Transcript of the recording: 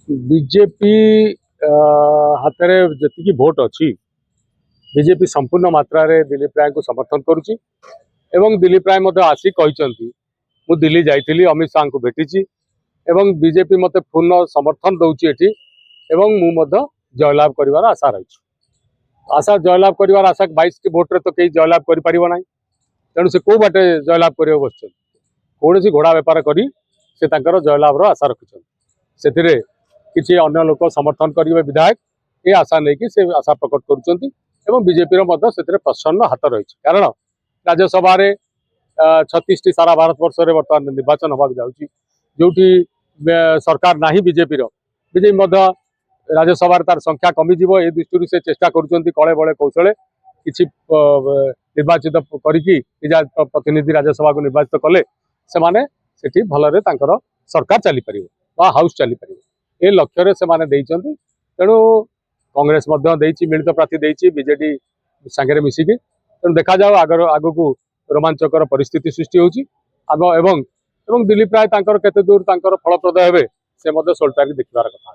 BJP हाथ में जी vote अच्छी बीजेपी संपूर्ण मात्रा रे दिलीप राय को समर्थन करुच्ची एवं दिलीप राय आसी कहते मु दिल्ली जाइली अमित शाह को भेटी एवं बीजेपी मते पूर्ण समर्थन दौची एठी एवं मु जयलाभ करिवार आशा रही आशा जयलाभ करिवार आशा 22 की भोट रे तो कहीं जयलाभ करि परिबो नाही तेणु से को बाटे जयलाभ करियो बस कौन घोड़ा बेपार करी से तांकर जयलाभ आशा रखिछन सेथिरे किछि अन्य लोक समर्थन करिवे विधायक ये आशा नहीं कि से आशा प्रकट करुचंती एवं बीजेपी रो से प्रसन्न हाथ रही कारण राज्यसभा 36 टी सारा भारत वर्ष में बर्तमान निर्वाचन होगा जाऊँगी जो सरकार नहीं बीजेपी बीजेपी राज्यसभा तार संख्या कमिज ए दृष्टि से चेष्टा करुँच कले बड़े कौशले किसी निर्वाचित करिकी प्रतिनिधि राज्यसभा को निर्वाचित कले से माने सेठी भलरे तांकर सरकार चली पारिबो हाउस चली पारिबो ए लक्ष्य से तेणु कांग्रेस मिलित प्रार्थी बीजेडी सांगे मिसिकी तेणु देखा जाओ आग को रोमांचकर परिस्थिति सृष्टि होची एवं दिलीप राय केते दूर फलप्रद हेबे से सोल्टारी देखिबार कथा।